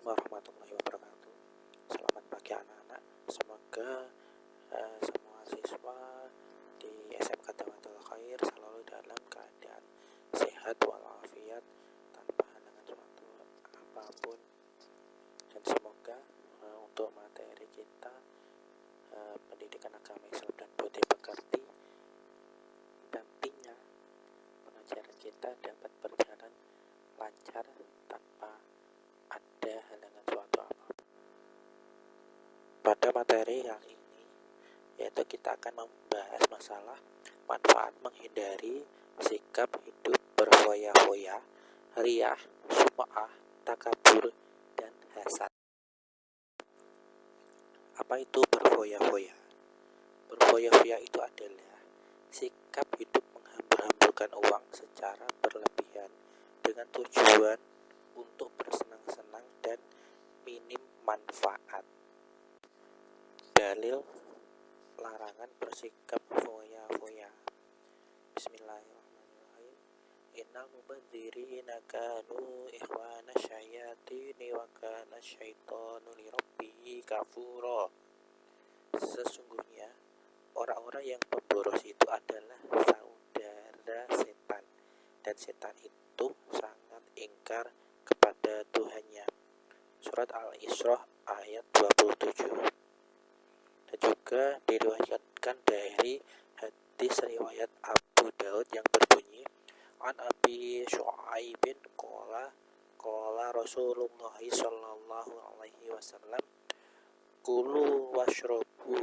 Assalamualaikum warahmatullahi wabarakatuh. Selamat pagi anak-anak. Semoga semua siswa di SMK Dawatul Khair selalu dalam keadaan sehat walafiat tanpa halangan suatu apapun. Dan semoga untuk materi kita pendidikan agama Islam dan budi pekerti, nantinya pengajaran kita dapat berjalan lancar tanpa ada halangan suatu apapun. Pada materi kali ini, yaitu kita akan membahas masalah manfaat menghindari sikap hidup berfoya-foya, riyah, sum'ah, takabur, dan hasad. Apa itu berfoya-foya? Berfoya-foya itu adalah sikap hidup menghambur-hamburkan uang secara berlebihan dengan tujuan untuk bersenang-senang dan minim manfaat. Dalil larangan bersikap foya-foya. Bismillahirrahmanirrahim. Innal mubadzirina kanu ikhwana syayatini wa kana syaitanu lirabbih kafura. Sesungguhnya orang-orang yang pemboros itu adalah saudara setan, dan setan itu sangat ingkar kepada Tuhannya. Surat Al-Isra ayat 27. Dan juga diriwayatkan dari hadis riwayat Abu Daud yang berbunyi, An Abi Syu'aibin qala Rasulullah sallallahu alaihi wasallam, kulu washrabu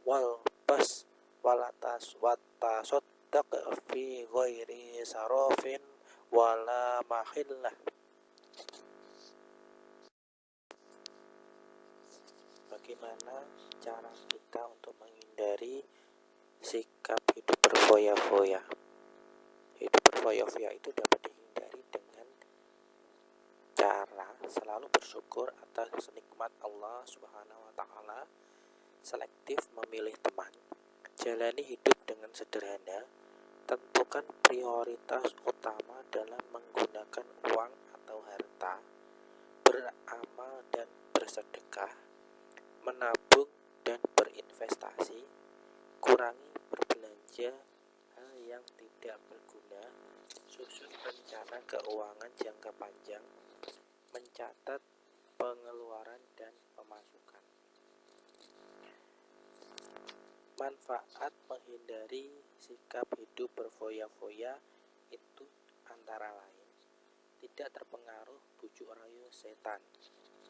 wal bas walatas watasaddaq fi ghairi sarafin wala mahillah. Bagaimana cara kita untuk menghindari sikap hidup berfoya-foya? Hidup berfoya-foya itu dapat dihindari dengan cara selalu bersyukur atas nikmat Allah Subhanahu wa Ta'ala, selektif memilih teman, jalani hidup dengan sederhana, tentukan prioritas utama dalam menggunakan uang atau harta, beramal dan bersedekah, menabung dan berinvestasi, kurangi berbelanja hal yang tidak berguna, susun rencana keuangan jangka panjang, mencatat pengeluaran dan pemasukan. Manfaat menghindari sikap hidup berfoya-foya itu antara lain: tidak terpengaruh bujuk rayu setan,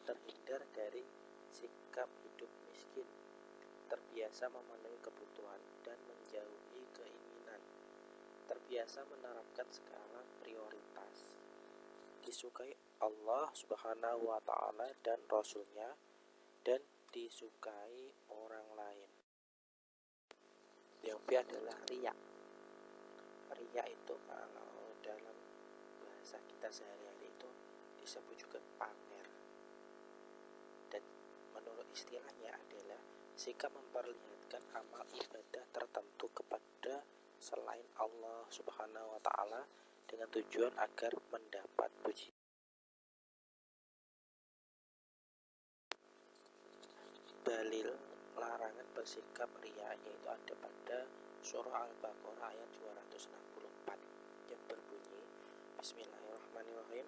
terhindar dari sikap hidup miskin, terbiasa memenuhi kebutuhan dan menjauhi keinginan, terbiasa menerapkan skala prioritas, disukai Allah Subhanahu wa Ta'ala dan Rasulnya, dan disukai orang lain. Yang B adalah riya. Riya itu kalau dalam bahasa kita sehari-hari itu disebut juga pamer. Dan menurut istilahnya adalah sikap memperlihatkan amal ibadah tertentu kepada selain Allah Subhanahu wa Ta'ala dengan tujuan agar mendapat puji. Dalil larangan bersikap riya yaitu ada pada surah Al-Baqarah ayat 264 yang berbunyi, Bismillahirrahmanirrahim,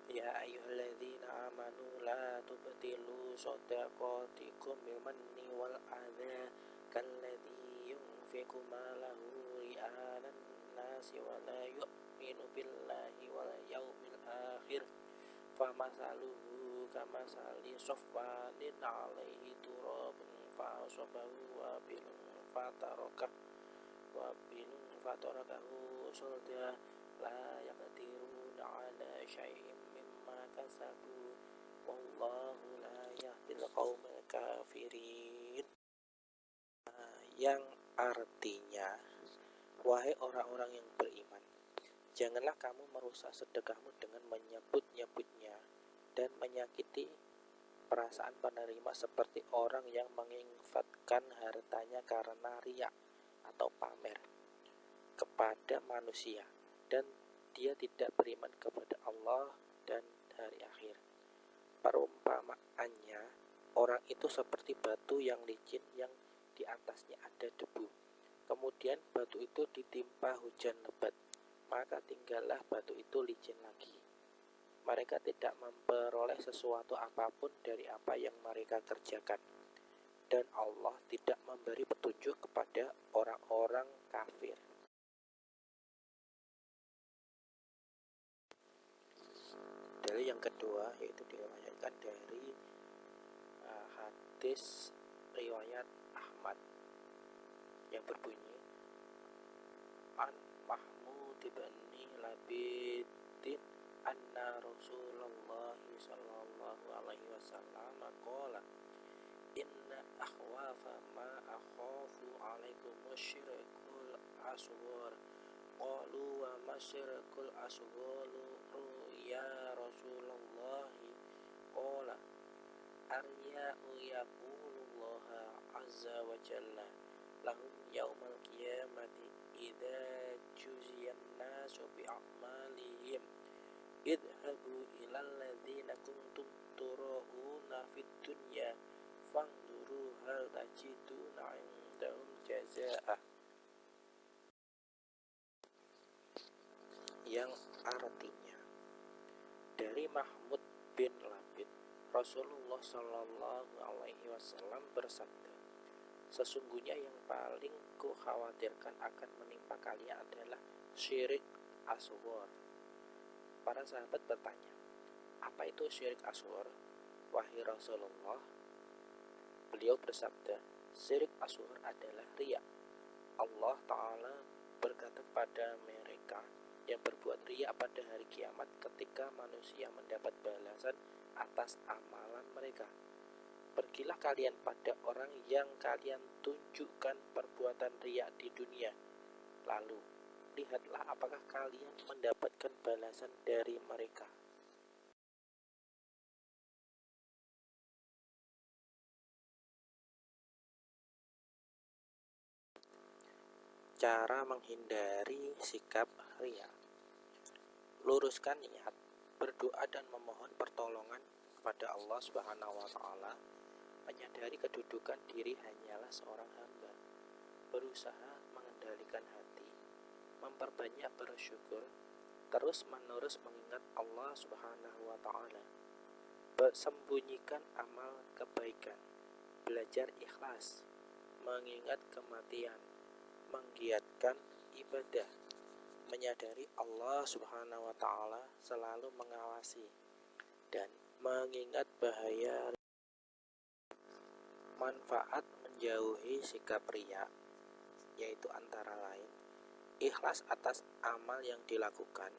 Ya ayyuhalladzina amanu la tubtilu shadaqatikum bil manni wal adha kalladzi yunfiqu malahu ri'anan nasi wa la yu'minu billahi wal yawmil akhir famasaluhu kamasali sofwanin alaihi turabun fa'asabahu wabilun fatarakahu sulda la yaqdiruna ala syai'in mimma kasabu wallahu la yahdil qaumal kafirin. Yang artinya, wahai orang-orang yang beriman, janganlah kamu merusak sedekahmu dengan menyebut-nyebutnya dan menyakiti perasaan penerima seperti orang yang menginfakkan hartanya karena riya atau pamer kepada manusia, dan dia tidak beriman kepada Allah dan hari akhir. Perumpamaannya, orang itu seperti batu yang licin yang di atasnya ada debu. Kemudian batu itu ditimpa hujan lebat, maka tinggallah batu itu licin lagi. Mereka tidak memperoleh sesuatu apapun dari apa yang mereka kerjakan. Dan Allah tidak memberi petunjuk kepada orang-orang kafir. Dalil yang kedua yaitu diriwayatkan dari hadis riwayat Ahmad yang berbunyi an Mahmud bin Labidin anna Rasulullah sallallahu alaihi wasallam qala inna akhwafa ma akhafu alaikum musyrikul aswar qalu wa musyrikul aswar ya Rasulullah qala arya'u yaqulullaha azza wa jalla lahum yaumal qiyamati idza juziyan nasu bi'amalihim idhabu ilal ladzina kuntum tura'una fid dunya fanzuru hal tajiduna indahum jazaa, yang artinya dari Mahmud bin Labid, Rasulullah Shallallahu Alaihi Wasallam bersabda, sesungguhnya yang paling kukhawatirkan akan menimpa kalian adalah syirik asghar. Para sahabat bertanya, apa itu syirik asghar, wahai Rasulullah? Beliau bersabda, syirik asghar adalah riya. Allah Ta'ala berkata kepada mereka yang berbuat riya pada hari kiamat ketika manusia mendapat balasan atas amalan mereka. Pergilah kalian pada orang yang kalian tunjukkan perbuatan riya di dunia. Lalu, lihatlah apakah kalian mendapatkan balasan dari mereka. Cara menghindari sikap riya. Luruskan niat, berdoa dan memohon pertolongan kepada Allah Subhanahu wa taala. Menyadari kedudukan diri hanyalah seorang hamba. Berusaha mengendalikan hati, memperbanyak bersyukur, terus-menerus mengingat Allah Subhanahu wa taala. Sembunyikan amal kebaikan, belajar ikhlas, mengingat kematian, menggiatkan ibadah, menyadari Allah Subhanahu wa taala selalu mengawasi, dan mengingat bahaya. Manfaat menjauhi sikap riya yaitu antara lain ikhlas atas amal yang dilakukan,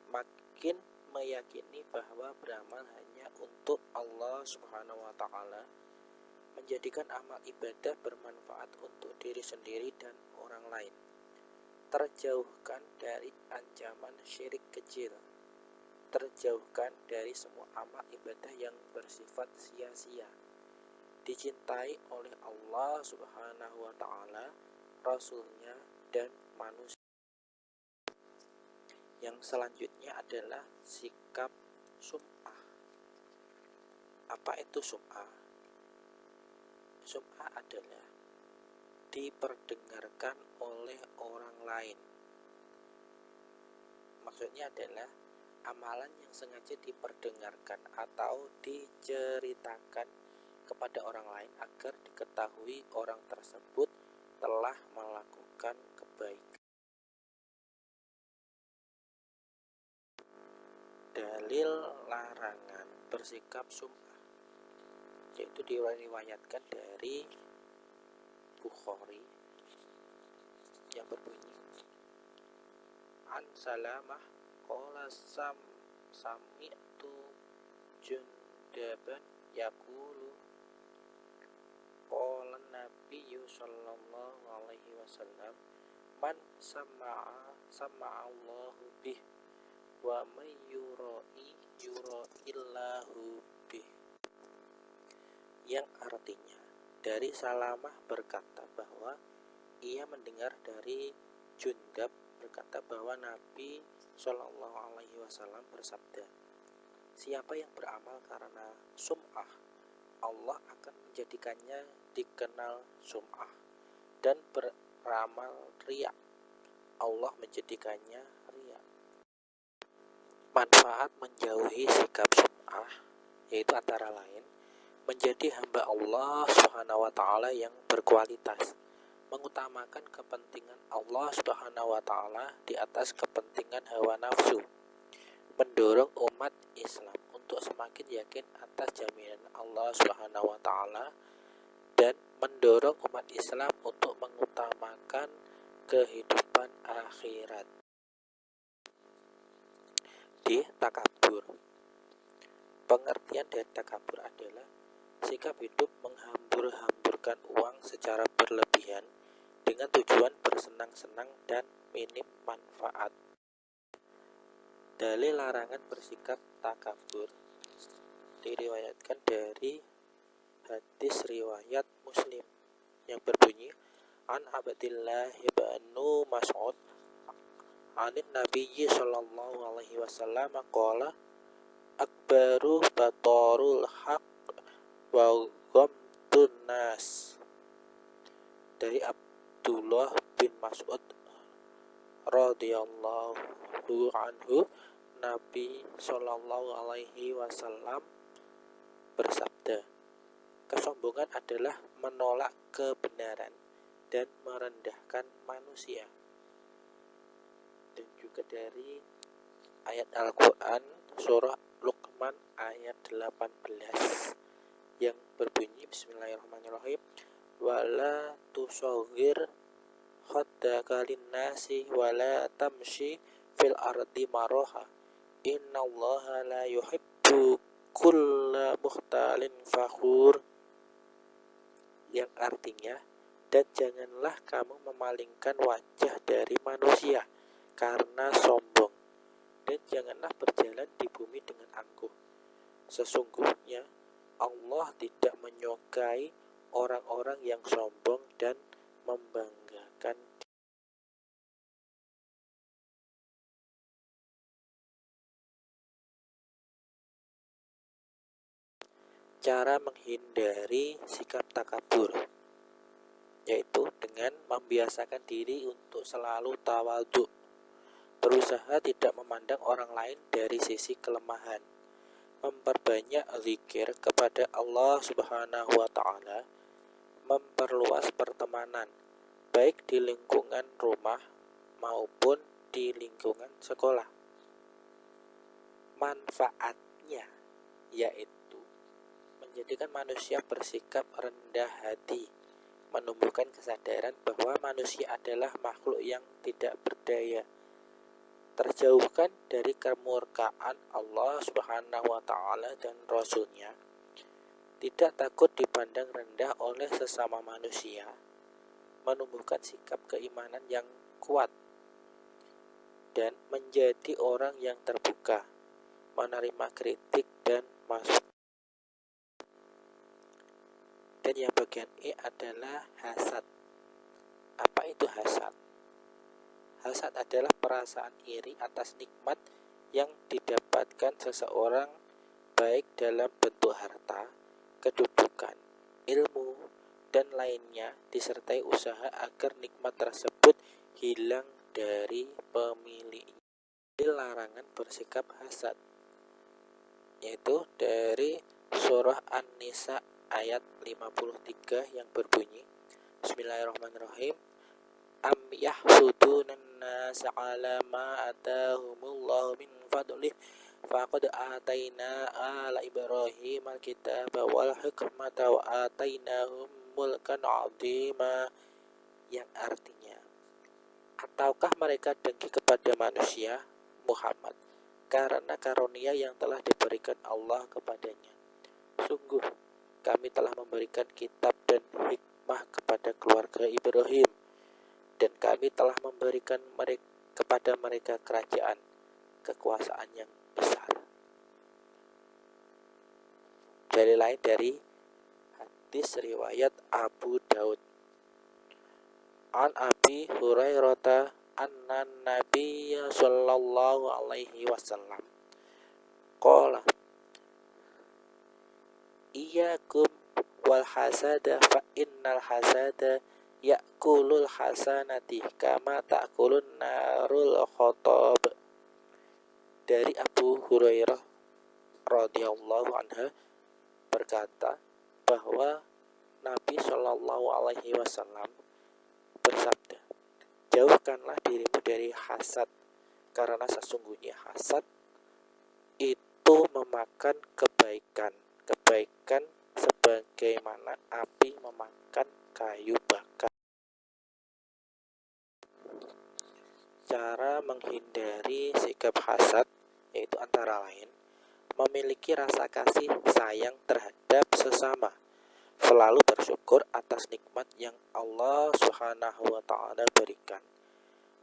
makin meyakini bahwa beramal hanya untuk Allah Subhanahu wa taala, menjadikan amal ibadah bermanfaat untuk diri sendiri dan orang lain, terjauhkan dari ancaman syirik kecil, terjauhkan dari semua amal ibadah yang bersifat sia-sia, dicintai oleh Allah Subhanahu wa taala, Rasulnya, dan manusia. Yang selanjutnya adalah sikap sum'ah. Apa itu sum'ah? Sum'ah adalah diperdengarkan oleh orang lain. Maksudnya adalah amalan yang sengaja diperdengarkan atau diceritakan kepada orang lain agar diketahui orang tersebut telah melakukan kebaikan. Dalil larangan bersikap sum'ah yaitu diriwayatkan dari Bukhari yang berbunyi an Salamah qala sami'tu Jundaban yaqulu qala Nabiyyu sallallahu alaihi wasallam man sama'a Allahu bih wa may yura'illahu bih, yang artinya dari Salamah berkata bahwa ia mendengar dari Jundab berkata bahwa Nabi Shallallahu Alaihi Wasallam bersabda, Siapa yang beramal karena sum'ah, Allah akan menjadikannya dikenal sum'ah. Dan beramal riya, Allah menjadikannya riya. Manfaat menjauhi sikap sum'ah yaitu antara lain menjadi hamba Allah Subhanahu wa taala yang berkualitas, mengutamakan kepentingan Allah Subhanahu wa taala di atas kepentingan hawa nafsu, mendorong umat Islam untuk semakin yakin atas jaminan Allah Subhanahu wa taala, dan mendorong umat Islam untuk mengutamakan kehidupan akhirat. D. Takabur. Pengertian dari takabur adalah sikap hidup menghambur-hamburkan uang secara berlebihan dengan tujuan bersenang-senang dan minim manfaat. Dalil larangan bersikap takabur diriwayatkan dari hadis riwayat Muslim yang berbunyi, An Abdillah ibn Mas'ud anin Nabiyyi sallallahu alaihi wasallam qala akbaru batarul haq wa ghamtun nas. Dari Abdullah bin Mas'ud radhiyallahu anhu, Nabi sallallahu alaihi wasallam bersabda, kesombongan adalah menolak kebenaran dan merendahkan manusia. Dan juga dari ayat Al-Quran surah Luqman ayat 18 yang berbunyi, Bismillahirrahmanirrahim, wala tusaghir khaddaka linnasi wala tamshi fil ardi maraha innallaha la yuhibbu kulla mukhtalin fakhur, yang artinya, dan janganlah kamu memalingkan wajah dari manusia karena sombong, dan janganlah berjalan di bumi dengan angkuh. Sesungguhnya Allah tidak menyukai orang-orang yang sombong dan membanggakan. Cara menghindari sikap takabur yaitu dengan membiasakan diri untuk selalu tawadhu, berusaha tidak memandang orang lain dari sisi kelemahan, memperbanyak zikir kepada Allah Subhanahu wa taala, memperluas pertemanan baik di lingkungan rumah maupun di lingkungan sekolah. Manfaatnya yaitu menjadikan manusia bersikap rendah hati, menumbuhkan kesadaran bahwa manusia adalah makhluk yang tidak berdaya, terjauhkan dari kemurkaan Allah Subhanahu wa taala dan Rasul-Nya, tidak takut dipandang rendah oleh sesama manusia, menumbuhkan sikap keimanan yang kuat, dan menjadi orang yang terbuka, menerima kritik dan masukan. Dan yang bagian E adalah hasad. Apa itu hasad? Hasad adalah perasaan iri atas nikmat yang didapatkan seseorang, baik dalam bentuk harta, kedudukan, ilmu, dan lainnya, disertai usaha agar nikmat tersebut hilang dari pemiliknya. Larangan bersikap hasad yaitu dari surah An-Nisa ayat 53 yang berbunyi, Bismillahirrahmanirrahim, am yahsudunan nasa ala ma atahumullahu min fadlih faqad ataina ala Ibrahim al-kitaba wal hikmata wa atainahum mulkan azima, yang artinya, ataukah mereka dengki kepada manusia Muhammad karena karunia yang telah diberikan Allah kepadanya. Sungguh kami telah memberikan kitab dan hikmah kepada keluarga Ibrahim, dan kami telah memberikan kepada mereka kerajaan, kekuasaan yang besar. Dalil lain dari hadis riwayat Abu Daud, An Abi Hurairah anna Nabiyya sallallahu alaihi wasallam qala iyyakum wal hasada fa innal hasada ya'kulul hasanati kama ta'kulun narul khotob. Dari Abu Hurairah radhiyallahu anha berkata bahwa Nabi Shallallahu alaihi wasallam bersabda, jauhkanlah dirimu dari hasad, karena sesungguhnya hasad itu memakan kebaikan sebagaimana api memakan kayu bakar. Cara menghindari sikap hasad yaitu antara lain memiliki rasa kasih sayang terhadap sesama, selalu bersyukur atas nikmat yang Allah Subhanahu wa taala berikan,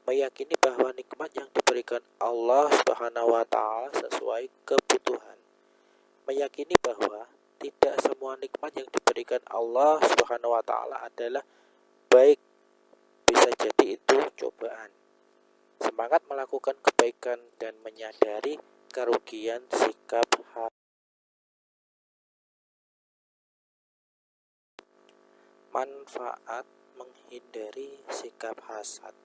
meyakini bahwa nikmat yang diberikan Allah Subhanahu wa taala sesuai kebutuhan, meyakini bahwa tidak semua nikmat yang diberikan Allah Subhanahu wa taala adalah baik, bisa jadi itu cobaan. Semangat melakukan kebaikan dan menyadari kerugian sikap hasad. Manfaat menghindari sikap hasad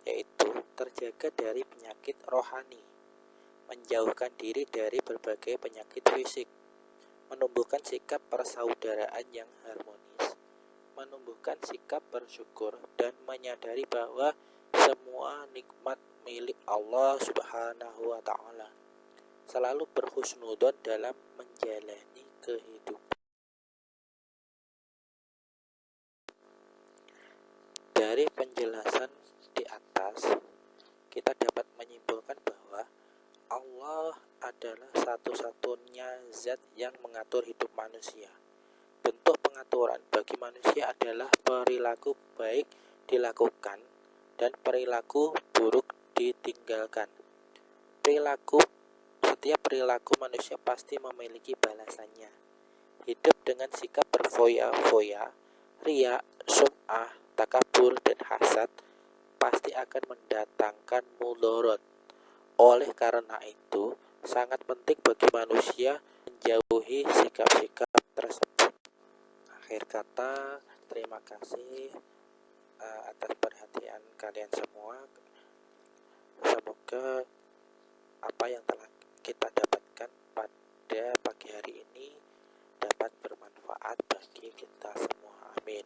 yaitu terjaga dari penyakit rohani, menjauhkan diri dari berbagai penyakit fisik, menumbuhkan sikap persaudaraan yang harmonis, menumbuhkan sikap bersyukur, dan menyadari bahwa semua nikmat milik Allah Subhanahu wa taala. Selalu berhusnudon dalam menjalani kehidupan. Dari penjelasan di atas, kita dapat menyimpulkan bahwa Allah adalah satu-satunya zat yang mengatur hidup manusia. Bentuk pengaturan bagi manusia adalah perilaku baik dilakukan dan perilaku buruk ditinggalkan. Setiap perilaku manusia pasti memiliki balasannya. Hidup dengan sikap berfoya-foya, riya, sum'ah, takabur, dan hasad pasti akan mendatangkan mudorot. Oleh karena itu, sangat penting bagi manusia menjauhi sikap-sikap tersebut. Akhir kata, terima kasih atas perhatian kalian semua. Semoga apa yang telah kita dapatkan pada pagi hari ini dapat bermanfaat bagi kita semua. Amin.